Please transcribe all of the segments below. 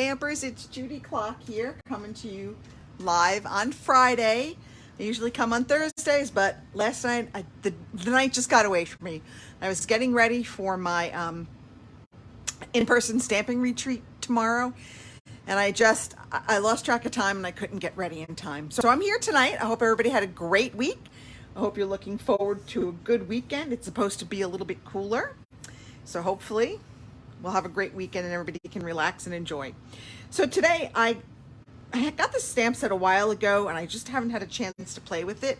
Stampers, it's Judy Klock here, coming to you live on Friday. I usually come on Thursdays, but last night, the night just got away from me. I was getting ready for my in-person stamping retreat tomorrow, and I lost track of time and I couldn't get ready in time. So I'm here tonight. I hope everybody had a great week. I hope you're looking forward to a good weekend. It's supposed to be a little bit cooler, so hopefully we'll have a great weekend and everybody can relax and enjoy. So today I got this stamp set a while ago and I just haven't had a chance to play with it.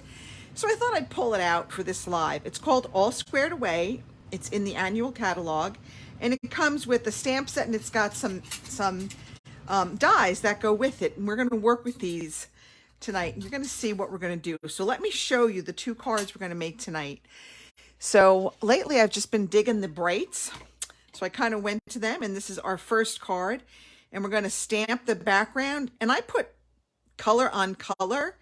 So I thought I'd pull it out for this live. It's called All Squared Away. It's in the annual catalog and it comes with the stamp set and it's got some dies that go with it. And we're going to work with these tonight. You're going to see what we're going to do. So let me show you the two cards we're going to make tonight. So lately I've just been digging the brights. So I kind of went to them, and this is our first card, and we're going to stamp the background, and I put color on color.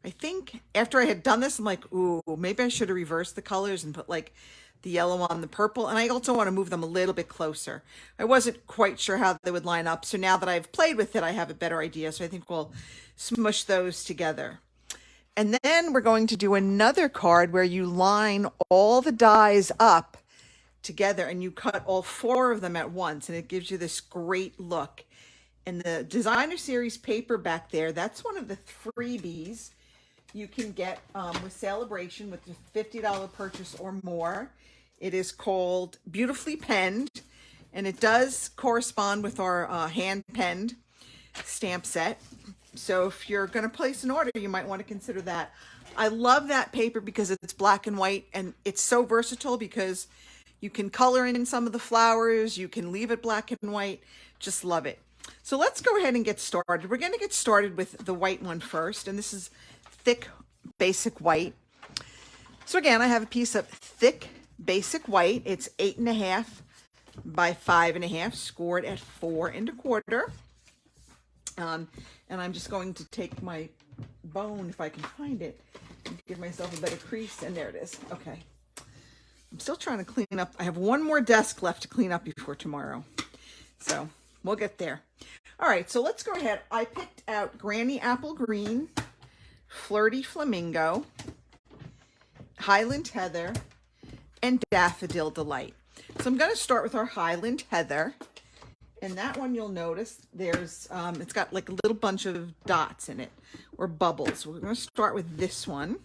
I think after I had done this, I'm like, ooh, maybe I should have reversed the colors and put like the yellow on the purple, and I also want to move them a little bit closer. I wasn't quite sure how they would line up, so now that I've played with it, I have a better idea, so I think we'll smush those together. And then we're going to do another card where you line all the dies up together and you cut all four of them at once, and it gives you this great look. And the designer series paper back there, that's one of the freebies you can get with Celebration with the $50 purchase or more. It is called Beautifully Penned, and it does correspond with our hand penned stamp set. So if you're going to place an order, you might want to consider that. I love that paper because it's black and white, and it's so versatile because you can color in some of the flowers. You can leave it black and white. Just love it. So let's go ahead and get started. We're going to get started with the white one first. And this is thick basic white. So again, I have a piece of thick basic white. It's 8.5 by 5.5, scored at 4 1/4. And I'm just going to take my bone, if I can find it, and give myself a better crease. And there it is. Okay. I'm still trying to clean up. I have one more desk left to clean up before tomorrow. So we'll get there. All right, so let's go ahead. I picked out Granny Apple Green, Flirty Flamingo, Highland Heather, and Daffodil Delight. So I'm going to start with our Highland Heather. And that one you'll notice there's, it's got like a little bunch of dots in it, or bubbles. We're going to start with this one.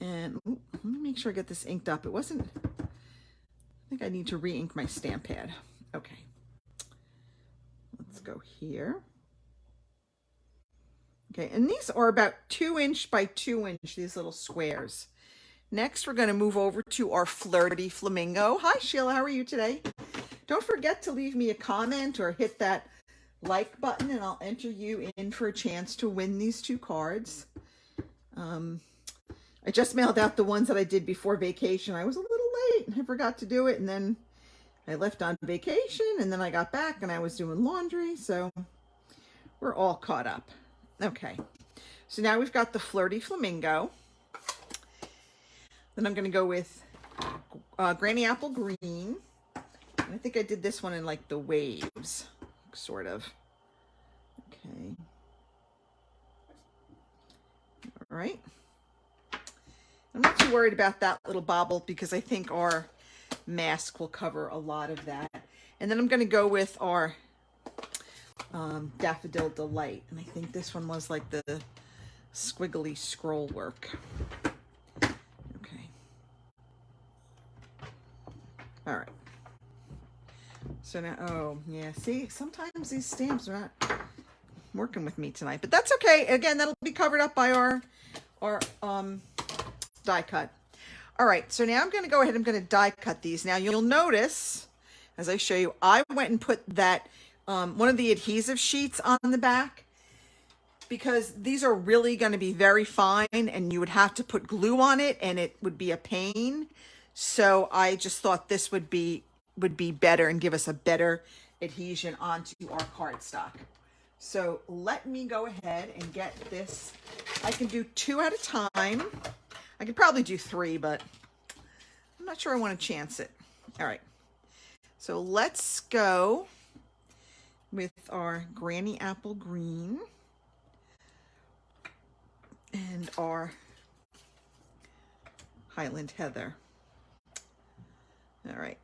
And let me make sure I get this inked up. It wasn't, I think I need to re-ink my stamp pad. Okay. Let's go here. Okay, and these are about 2 inch by 2 inch, these little squares. Next, we're going to move over to our Flirty Flamingo. Hi, Sheila. How are you today? Don't forget to leave me a comment or hit that like button, and I'll enter you in for a chance to win these two cards. I just mailed out the ones that I did before vacation. I was a little late and I forgot to do it, and then I left on vacation, and then I got back and I was doing laundry, so we're all caught up. Okay, so now we've got the Flirty Flamingo. Then I'm going to go with Granny Apple Green. And I think I did this one in like the waves, sort of. Okay. All right. I'm not too worried about that little bobble because I think our mask will cover a lot of that. And then I'm going to go with our Daffodil Delight. And I think this one was like the squiggly scroll work. Okay. All right. So now, oh yeah, see, sometimes these stamps are not working with me tonight, but that's okay. Again, that'll be covered up by our die cut. All right, so now I'm going to go ahead. I'm going to die cut these. Now you'll notice, as I show you, I went and put that one of the adhesive sheets on the back because these are really going to be very fine, and you would have to put glue on it, and it would be a pain. So I just thought this would be better and give us a better adhesion onto our cardstock. So let me go ahead and get this. I can do 2 at a time. I could probably do 3, but I'm not sure I want to chance it. All right. So let's go with our Granny Apple Green and our Highland Heather. All right.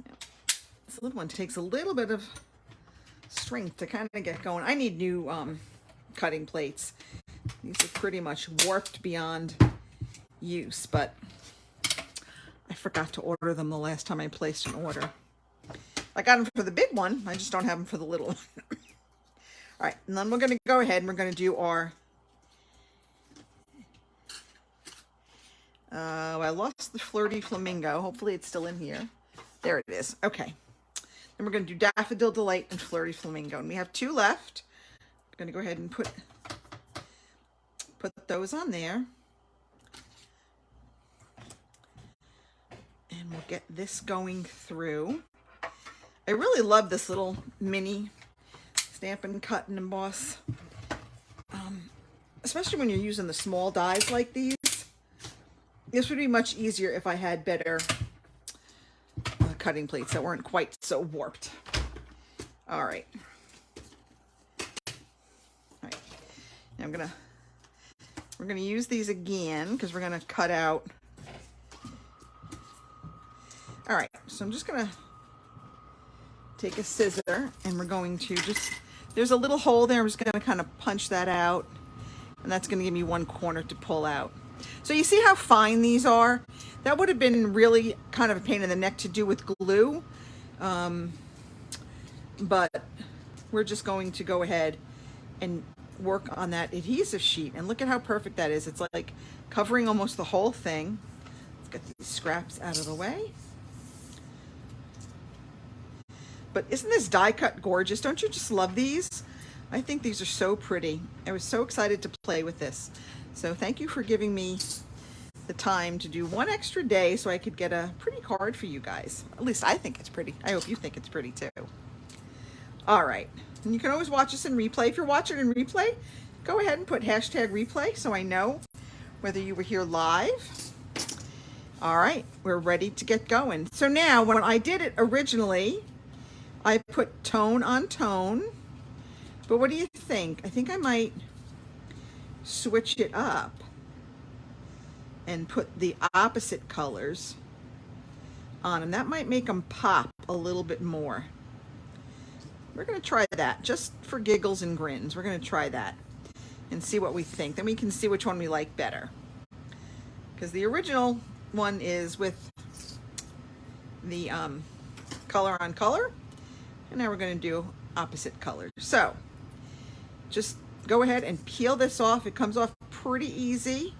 Now, this little one takes a little bit of strength to kind of get going. I need new cutting plates. These are pretty much warped beyond use, but I forgot to order them the last time I placed an order. I got them for the big one. I just don't have them for the little one. All right, and then we're going to go ahead and we're going to do our I lost the Flirty Flamingo. Hopefully it's still in here. There it is. Okay. Then we're going to do Daffodil Delight and Flirty Flamingo. And we have 2 left. I'm going to go ahead and put those on there. And we'll get this going through. I really love this little mini Stampin' Cut and Emboss. Especially when you're using the small dies like these. This would be much easier if I had better cutting plates that weren't quite so warped. All right. All right. Now we're gonna use these again because we're gonna cut out. All right. So I'm just gonna take a scissor and we're going to there's a little hole there. I'm just gonna kind of punch that out, and that's gonna give me one corner to pull out. So you see how fine these are? That would have been really kind of a pain in the neck to do with glue. But we're just going to go ahead and work on that adhesive sheet. And look at how perfect that is. It's like covering almost the whole thing. Let's get these scraps out of the way. But isn't this die cut gorgeous? Don't you just love these? I think these are so pretty. I was so excited to play with this. So thank you for giving me the time to do one extra day so I could get a pretty card for you guys. At least I think it's pretty. I hope you think it's pretty too. All right. And you can always watch us in replay. If you're watching in replay, go ahead and put #replay so I know whether you were here live. All right. We're ready to get going. So now when I did it originally, I put tone on tone. But what do you think? I think I might switch it up and put the opposite colors on, and that might make them pop a little bit more. We're going to try that just for giggles and grins. We're going to try that and see what we think. Then we can see which one we like better, because the original one is with the color on color, and now we're going to do opposite colors. So just go ahead and peel this off. It comes off pretty easy.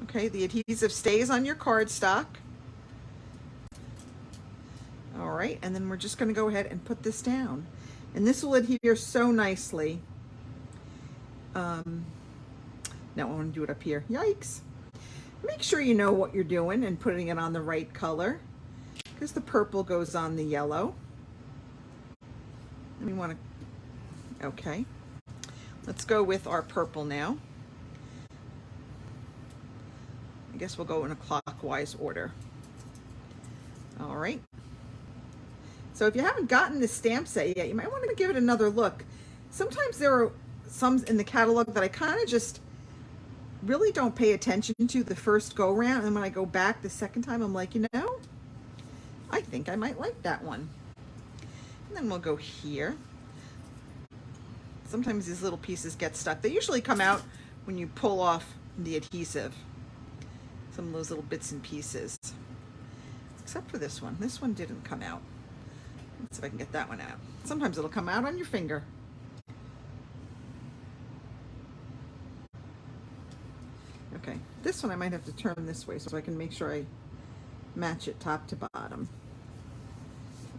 Okay, the adhesive stays on your cardstock. All right, and then we're just going to go ahead and put this down. And this will adhere so nicely. Now I want to do it up here. Yikes. Make sure you know what you're doing and putting it on the right color, because the purple goes on the yellow. And we want to, okay. Let's go with our purple now. I guess we'll go in a clockwise order. All right. So if you haven't gotten this stamp set yet, you might want to give it another look. Sometimes there are some in the catalog that I kind of just really don't pay attention to the first go round. And when I go back the second time, I'm like, you know, I think I might like that one. And then we'll go here. Sometimes these little pieces get stuck. They usually come out when you pull off the adhesive. Some of those little bits and pieces. Except for this one. This one didn't come out. Let's see if I can get that one out. Sometimes it'll come out on your finger. Okay, this one I might have to turn this way so I can make sure I match it top to bottom.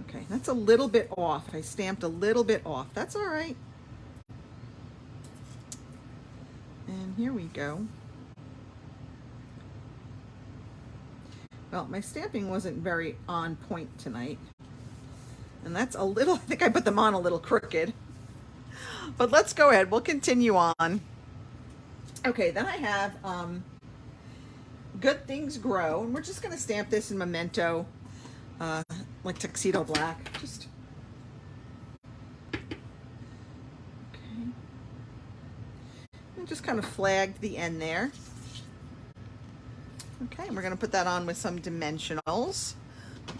Okay, that's a little bit off. I stamped a little bit off. That's all right. And here we go. Well, my stamping wasn't very on point tonight. And that's a little, I think I put them on a little crooked. But let's go ahead. We'll continue on. Okay, then I have Good Things Grow. And we're just going to stamp this in Memento. like tuxedo black. Just okay. And just kind of flagged the end there. Okay, and we're going to put that on with some dimensionals.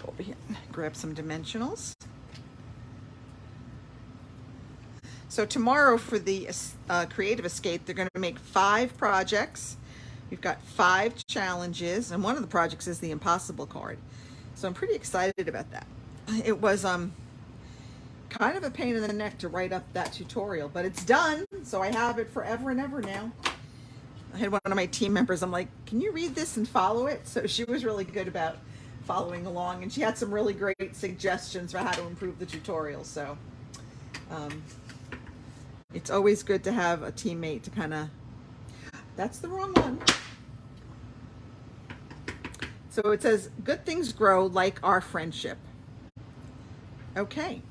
Go over here and grab some dimensionals. So tomorrow for the Creative Escape, they're going to make 5 projects. We've got 5 challenges, and one of the projects is the Impossible card. So I'm pretty excited about that. It was kind of a pain in the neck to write up that tutorial, but it's done, so I have it forever and ever now. I had one of my team members, I'm like, can you read this and follow it? So she was really good about following along, and she had some really great suggestions for how to improve the tutorial. So it's always good to have a teammate to kind of, that's the wrong one. So it says, good things grow like our friendship. Okay.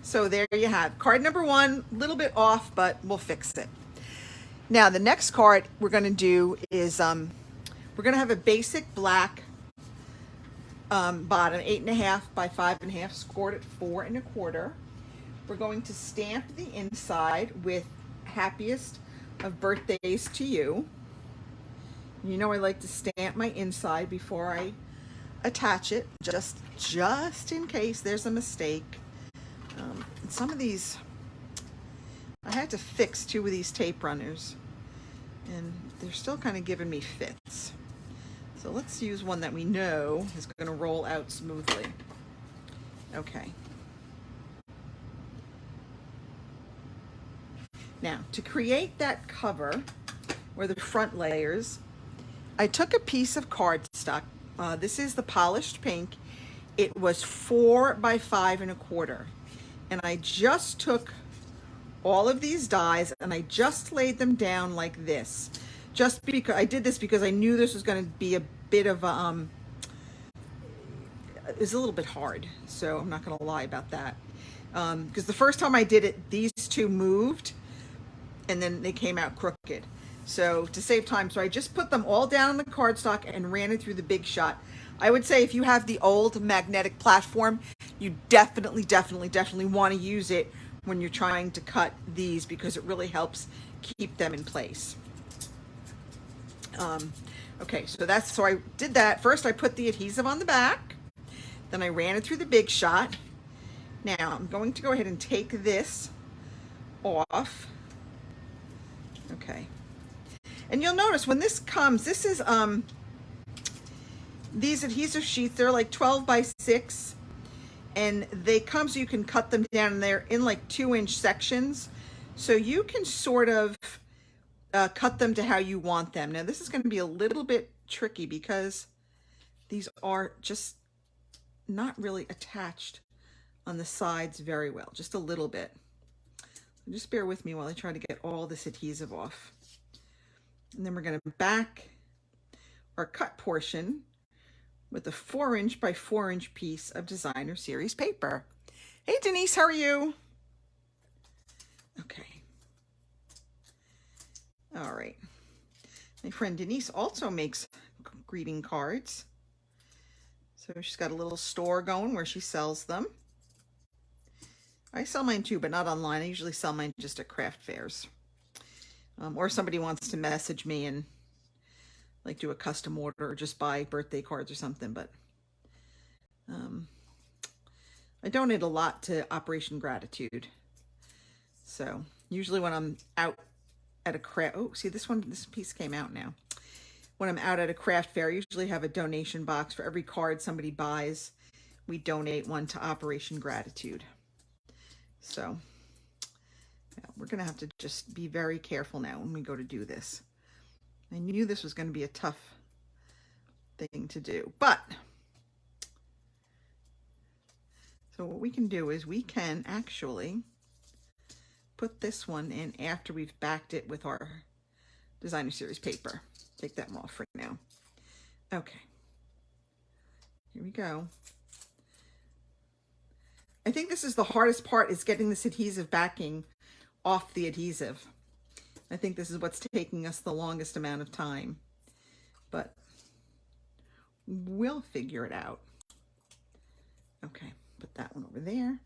So there you have card number 1, a little bit off, but we'll fix it. Now the next card we're going to do is, we're going to have a basic black bottom, 8.5 by 5.5, scored at 4 1/4. We're going to stamp the inside with happiest of birthdays to you. You know I like to stamp my inside before I attach it, just in case there's a mistake. Some of these, I had to fix 2 of these tape runners, and they're still kind of giving me fits. So let's use one that we know is going to roll out smoothly. Okay. Now, to create that cover, or the front layers, I took a piece of cardstock. This is the polished pink. It was 4 by 5 1/4. And I just took all of these dies and I just laid them down like this. Just because I did this because I knew this was going to be a bit of a, it was a little bit hard. So I'm not going to lie about that. Because the first time I did it, these 2 moved and then they came out crooked. So to save time, so I just put them all down on the cardstock and ran it through the Big Shot. I would say if you have the old magnetic platform, you definitely want to use it when you're trying to cut these, because it really helps keep them in place. Okay, so I did that. First I put the adhesive on the back, then I ran it through the Big Shot. Now I'm going to go ahead and take this off. Okay. And you'll notice when this comes, this is these adhesive sheets, they're like 12 by 6, and they come so you can cut them down, and they're in like 2-inch sections. So you can sort of cut them to how you want them. Now this is going to be a little bit tricky because these are just not really attached on the sides very well, just a little bit. So just bear with me while I try to get all this adhesive off. And then we're going to back our cut portion with a 4-inch by 4-inch piece of designer series paper. Hey Denise, how are you? Okay. All right. My friend Denise also makes greeting cards. So she's got a little store going where she sells them. I sell mine too, but not online. I usually sell mine just at craft fairs. Or somebody wants to message me and like do a custom order or just buy birthday cards or something. But I donate a lot to Operation Gratitude. So usually when I'm out at a craft, oh, see this piece came out now. When I'm out at a craft fair, I usually have a donation box for every card somebody buys. We donate one to Operation Gratitude. So yeah, we're going to have to just be very careful now when we go to do this. I knew this was going to be a tough thing to do, but so what we can do is we can actually put this one in after we've backed it with our designer series paper. Take that off for now. Okay, here we go. I think this is the hardest part, is getting this adhesive backing off the adhesive. I think this is what's taking us the longest amount of time, but we'll figure it out. Okay, put that one over there.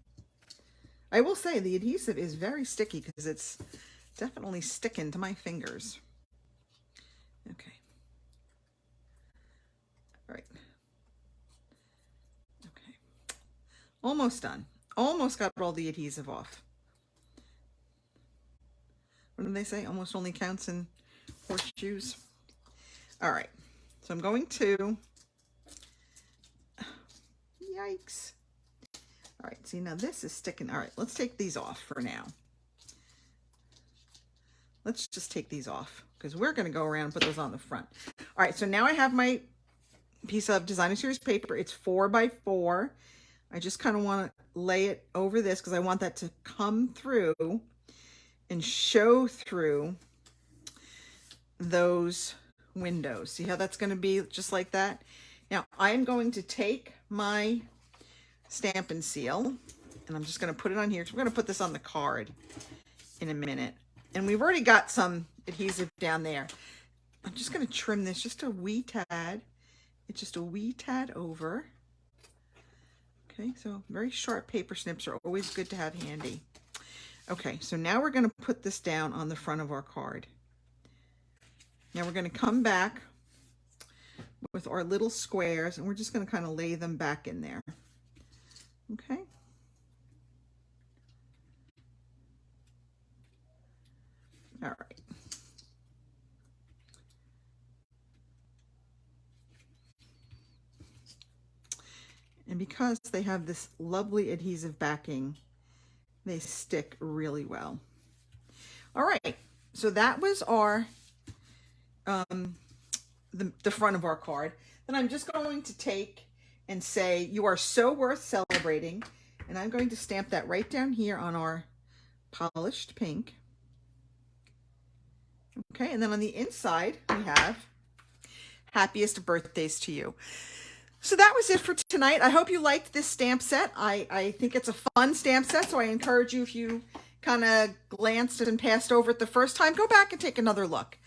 I will say the adhesive is very sticky because it's definitely sticking to my fingers. Okay. All right. Okay. Almost done. Almost got all the adhesive off. What do they say? Almost only counts in horseshoes. All right. So I'm going to, yikes. All right, see now this is sticking. All right, let's take these off for now. Let's just take these off because we're going to go around and put those on the front. All right, so now I have my piece of Designer Series paper. It's 4 by 4. I just kind of want to lay it over this because I want that to come through and show through those windows. See how that's going to be just like that? Now I am going to take my Stampin' seal and I'm just going to put it on here. So we're going to put this on the card in a minute. And we've already got some adhesive down there. I'm just going to trim this just a wee tad. It's just a wee tad over. Okay, so very sharp paper snips are always good to have handy. Okay, so now we're going to put this down on the front of our card. Now we're going to come back with our little squares and we're just going to kind of lay them back in there. Okay. All right. And because they have this lovely adhesive backing, they stick really well. All right. So that was our the front of our card. Then I'm just going to take and say, "You are so worth celebrating." And I'm going to stamp that right down here on our polished pink. Okay, and then on the inside, we have "Happiest birthdays to you." So that was it for tonight. I hope you liked this stamp set. I think it's a fun stamp set, so I encourage you, if you kind of glanced and passed over it the first time, go back and take another look.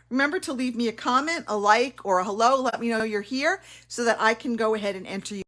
Remember to leave me a comment, a like, or a hello. Let me know you're here so that I can go ahead and enter you